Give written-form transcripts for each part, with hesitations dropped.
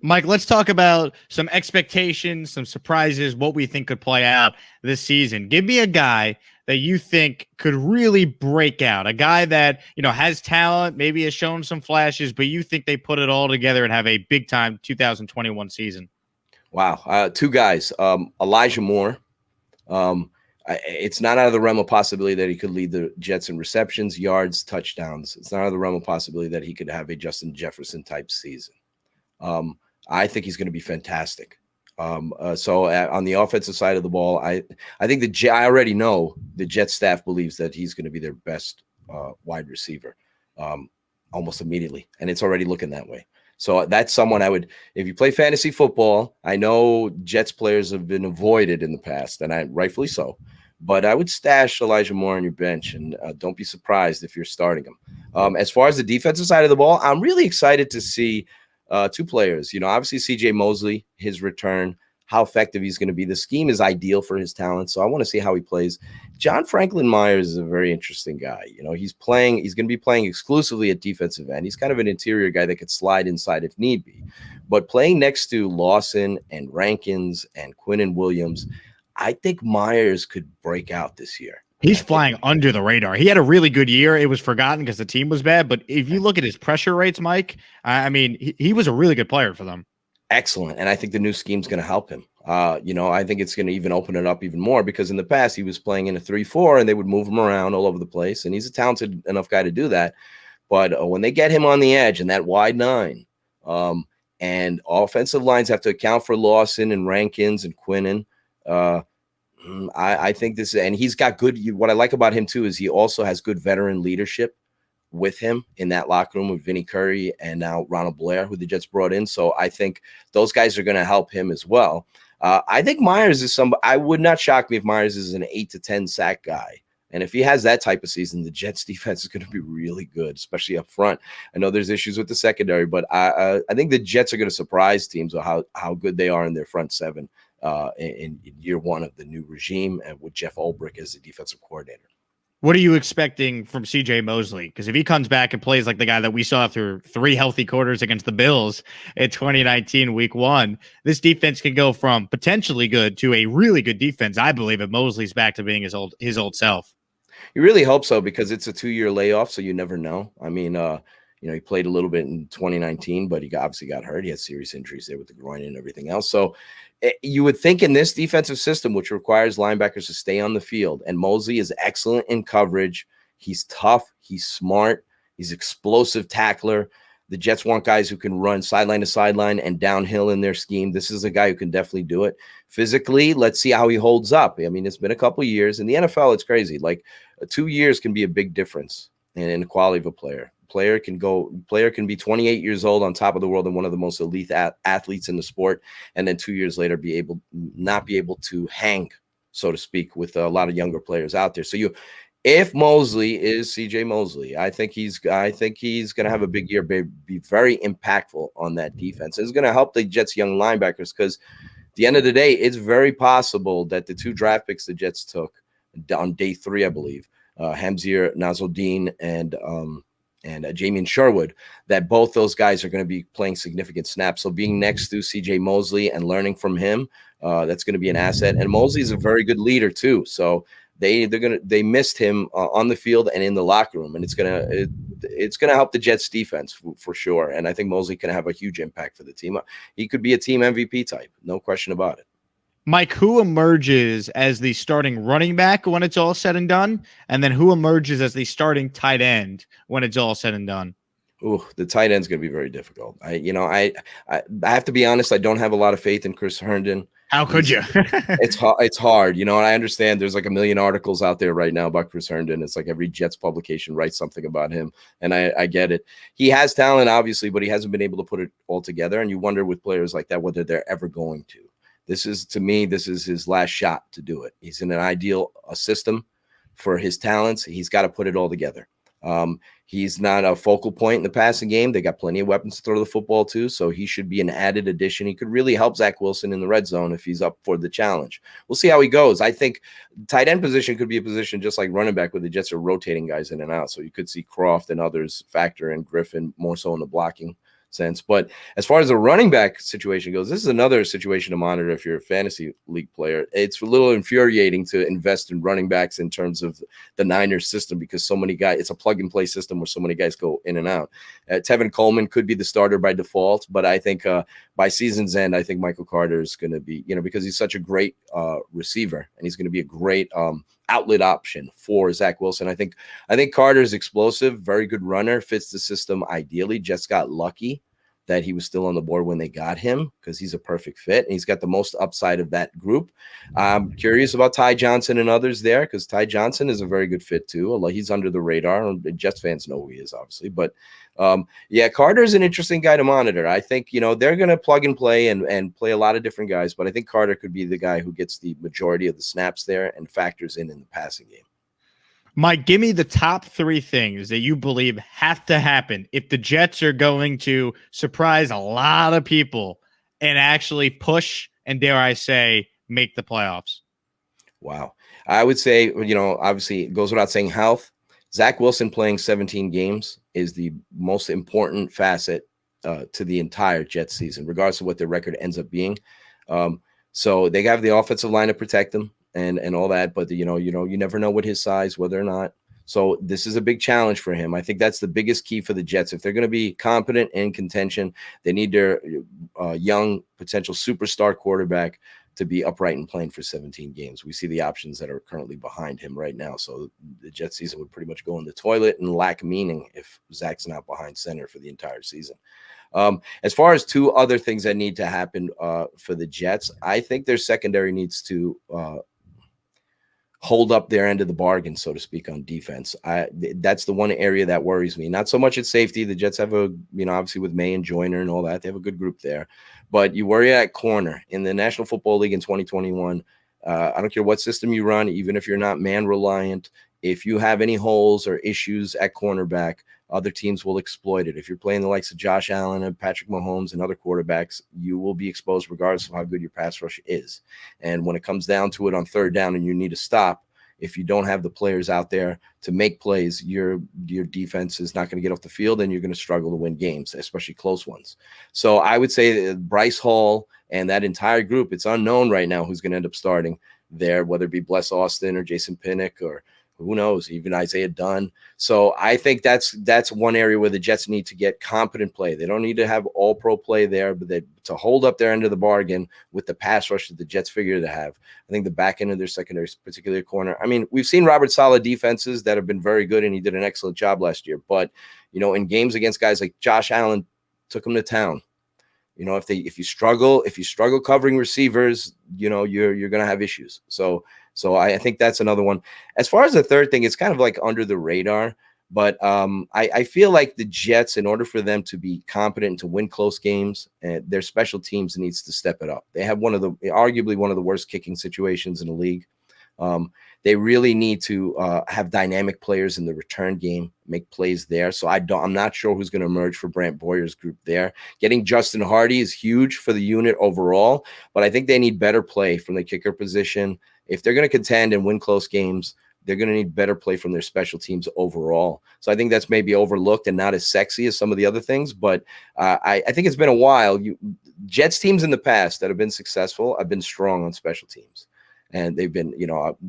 Mike, let's talk about some expectations, some surprises, what we think could play out this season. Give me a guy that you think could really break out, a guy that, has talent, maybe has shown some flashes, but you think they put it all together and have a big time 2021 season. Wow. Two guys. Elijah Moore. It's not out of the realm of possibility that he could lead the Jets in receptions, yards, touchdowns. It's not out of the realm of possibility that he could have a Justin Jefferson type season. I think he's going to be fantastic. On the offensive side of the ball, I think I already know the Jets staff believes that he's going to be their best wide receiver almost immediately, and it's already looking that way. So that's someone I would, if you play fantasy football, I know Jets players have been avoided in the past, and rightfully so, but I would stash Elijah Moore on your bench, and don't be surprised if you're starting him. As far as the defensive side of the ball, I'm really excited to see two players. Obviously C.J. Mosley, his return, how effective he's going to be. The scheme is ideal for his talent, so I want to see how he plays. John Franklin Myers is a very interesting guy. He's going to be playing exclusively at defensive end. He's kind of an interior guy that could slide inside if need be. But playing next to Lawson and Rankins and Quinnen Williams, I think Myers could break out this year. He's flying under the radar. He had a really good year. It was forgotten because the team was bad. But if you look at his pressure rates, Mike, I mean, he was a really good player for them. Excellent. And I think the new scheme's going to help him. I think it's going to even open it up even more because in the past he was playing in a 3-4 and they would move him around all over the place. And he's a talented enough guy to do that. But when they get him on the edge and that wide nine, and offensive lines have to account for Lawson and Rankins and Quinnen, I think this, and he's got good. What I like about him too is he also has good veteran leadership with him in that locker room with Vinny Curry and now Ronald Blair, who the Jets brought in. So I think those guys are going to help him as well. I think Myers is I would not shock me if Myers is an 8 to 10 sack guy. And if he has that type of season, the Jets defense is going to be really good, especially up front. I know there's issues with the secondary, but I think the Jets are going to surprise teams with how good they are in their front seven in year one of the new regime and with Jeff Ulbrich as the defensive coordinator. What are you expecting from C.J. Mosley? Because if he comes back and plays like the guy that we saw through 3 healthy quarters against the Bills in 2019 week 1, this defense can go from potentially good to a really good defense, I believe, if Mosley's back to being his old self. You really hope so because it's a 2-year layoff, so you never know. I mean, he played a little bit in 2019, but he obviously got hurt. He had serious injuries there with the groin and everything else. So you would think in this defensive system, which requires linebackers to stay on the field, and Mosley is excellent in coverage. He's tough. He's smart. He's explosive tackler. The Jets want guys who can run sideline to sideline and downhill in their scheme. This is a guy who can definitely do it. Physically, let's see how he holds up. I mean, it's been a couple of years. In the NFL, it's crazy. Like 2 years can be a big difference in the quality of a player. Player can be 28 years old on top of the world and one of the most elite athletes in the sport, and then 2 years later not be able to hang, so to speak, with a lot of younger players out there. So if Mosley is C.J. Mosley, I think he's going to have a big year, be very impactful on that defense. It's going to help the Jets' young linebackers because at the end of the day, it's very possible that the 2 draft picks the Jets took on day 3, I believe, Hamzir Nasruddin and Jamian Sherwood, that both those guys are going to be playing significant snaps. So being next to C.J. Mosley and learning from him, that's going to be an asset. And Mosley is a very good leader too. So they missed him on the field and in the locker room, and it's gonna help the Jets defense for sure. And I think Mosley can have a huge impact for the team. He could be a team MVP type, no question about it. Mike, who emerges as the starting running back when it's all said and done? And then who emerges as the starting tight end when it's all said and done? Ooh, the tight end's going to be very difficult. I have to be honest. I don't have a lot of faith in Chris Herndon. How could you? It's hard, and I understand there's like a million articles out there right now about Chris Herndon. It's like every Jets publication writes something about him, and I get it. He has talent, obviously, but he hasn't been able to put it all together, and you wonder with players like that whether they're ever going to. This is his last shot to do it. He's in an ideal system for his talents. He's got to put it all together. He's not a focal point in the passing game. They got plenty of weapons to throw the football to, so he should be an added addition. He could really help Zach Wilson in the red zone if he's up for the challenge. We'll see how he goes. I think tight end position could be a position just like running back where the Jets are rotating guys in and out. So you could see Croft and others factor in Griffin more so in the blocking sense. But as far as the running back situation goes, this is another situation to monitor if you're a fantasy league player. It's a little infuriating to invest in running backs in terms of the Niners system because so many guys, it's a plug and play system where so many guys go in and out. Tevin Coleman could be the starter by default, but I think by season's end, I think Michael Carter is going to be, because he's such a great receiver and he's going to be a great outlet option for Zach Wilson. I think Carter's explosive, very good runner, fits the system ideally. Just got lucky that he was still on the board when they got him because he's a perfect fit and he's got the most upside of that group. I'm curious about Ty Johnson and others there because Ty Johnson is a very good fit too. Although he's under the radar. Jets fans know who he is, obviously, but Carter is an interesting guy to monitor. I think, they're going to plug and play and play a lot of different guys, but I think Carter could be the guy who gets the majority of the snaps there and factors in the passing game. Mike, give me the top 3 things that you believe have to happen if the Jets are going to surprise a lot of people and actually push and, dare I say, make the playoffs. Wow. I would say, obviously it goes without saying health. Zach Wilson playing 17 games is the most important facet to the entire Jets season, regardless of what their record ends up being. So they have the offensive line to protect them and all that, but you never know what his size, whether or not. So this is a big challenge for him. I think that's the biggest key for the Jets. If they're going to be competent in contention, they need their young potential superstar quarterback to be upright and playing for 17 games. We see the options that are currently behind him right now. So the Jets season would pretty much go in the toilet and lack meaning if Zach's not behind center for the entire season. As far as 2 other things that need to happen for the Jets, I think their secondary needs to hold up their end of the bargain, so to speak, on defense. That's the one area that worries me. Not so much at safety. The Jets have obviously with May and Joyner and all that, they have a good group there. But you worry at corner in the National Football League in 2021. I don't care what system you run, even if you're not man reliant. If you have any holes or issues at cornerback, other teams will exploit it. If you're playing the likes of Josh Allen and Patrick Mahomes and other quarterbacks, you will be exposed regardless of how good your pass rush is. And when it comes down to it on 3rd down and you need to stop, if you don't have the players out there to make plays, your defense is not going to get off the field and you're going to struggle to win games, especially close ones. So I would say Bryce Hall and that entire group, it's unknown right now who's going to end up starting there, whether it be Bless Austin or Jason Pinnock or who knows, even Isaiah Dunn. So I think that's one area where the Jets need to get competent play. They don't need to have all pro play there, but to hold up their end of the bargain with the pass rush that the Jets figure to have. I think the back end of their secondary, particularly corner. I mean, we've seen Robert Saleh defenses that have been very good, and he did an excellent job last year. But, in games against guys like Josh Allen, took him to town. If you struggle covering receivers, you're going to have issues. So I think that's another one. As far as the third thing, it's kind of like under the radar, but I feel like the Jets, in order for them to be competent and to win close games, their special teams needs to step it up. They have arguably one of the worst kicking situations in the league. They really need to have dynamic players in the return game, make plays there. So I'm not sure who's going to emerge for Brant Boyer's group there. Getting Justin Hardy is huge for the unit overall, but I think they need better play from the kicker position. If they're going to contend and win close games, they're going to need better play from their special teams overall. So I think that's maybe overlooked and not as sexy as some of the other things. But I think it's been a while. Jets teams in the past that have been successful have been strong on special teams. And they've been,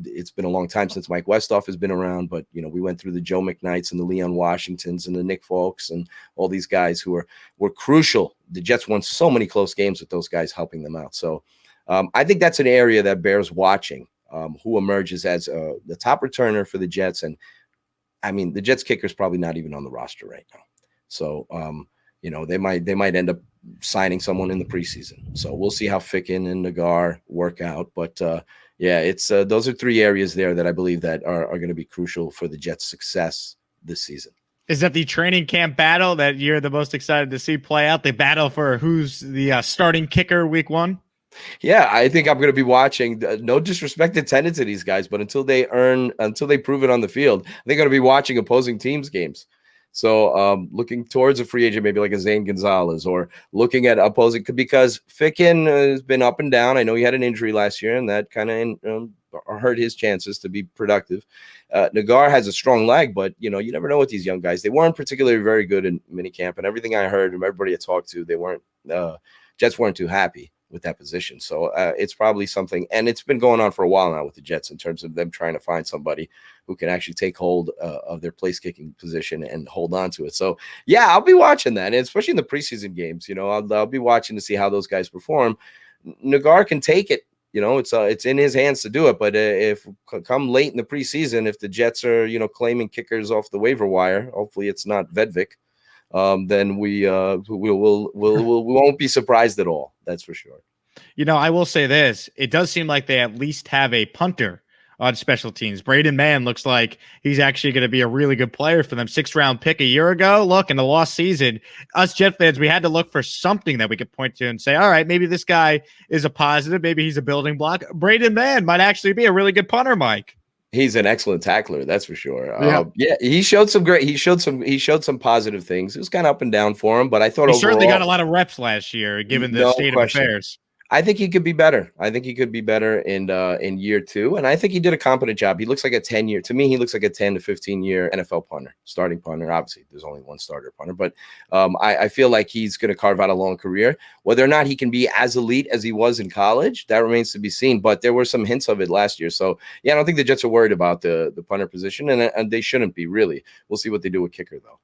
it's been a long time since Mike Westhoff has been around. But, we went through the Joe McKnights and the Leon Washingtons and the Nick Folks and all these guys who were crucial. The Jets won so many close games with those guys helping them out. So I think that's an area that bears watching. Who emerges as the top returner for the Jets. And I mean, the Jets kicker is probably not even on the roster right now. So, they might end up signing someone in the preseason. So we'll see how Ficken and Nagar work out. But it's those are 3 areas there that I believe that are going to be crucial for the Jets' success this season. Is that the training camp battle that you're the most excited to see play out? The battle for who's the starting kicker week 1? Yeah, I think I'm going to be watching. No disrespect intended to these guys, but until they prove it on the field, they're going to be watching opposing teams' games. So looking towards a free agent, maybe like a Zane Gonzalez, or looking at opposing, because Ficken has been up and down. I know he had an injury last year, and that kind of hurt his chances to be productive. Nagar has a strong leg, but you never know with these young guys. They weren't particularly very good in minicamp, and everything I heard from everybody I talked to, they weren't Jets weren't too happy with that position. So it's probably something, and it's been going on for a while now with the Jets in terms of them trying to find somebody who can actually take hold of their place kicking position and hold on to it. So yeah, I'll be watching that, and especially in the preseason games. I'll be watching to see how those guys perform. Nagar can take it. It's in his hands to do it. But if come late in the preseason, if the Jets are claiming kickers off the waiver wire, hopefully it's not Vedvik, then we won't be surprised at all. That's for sure. I will say this: it does seem like they at least have a punter on special teams. Braden Mann looks like he's actually going to be a really good player for them. 6th-round pick a year ago. Look, in the lost season, us Jet fans, we had to look for something that we could point to and say, all right, maybe this guy is a positive. Maybe he's a building block. Braden Mann might actually be a really good punter, Mike. He's an excellent tackler, that's for sure. Yeah, he showed some positive things. It was kind of up and down for him, but I thought he overall, certainly got a lot of reps last year, given the state of affairs. I think he could be better. I think he could be better in year 2, and I think he did a competent job. He looks like a 10-year. To me, he looks like a 10 to 15-year NFL punter, starting punter. Obviously, there's only one starter punter, but I feel like he's going to carve out a long career. Whether or not he can be as elite as he was in college, that remains to be seen. But there were some hints of it last year. So yeah, I don't think the Jets are worried about the punter position, and they shouldn't be really. We'll see what they do with kicker though.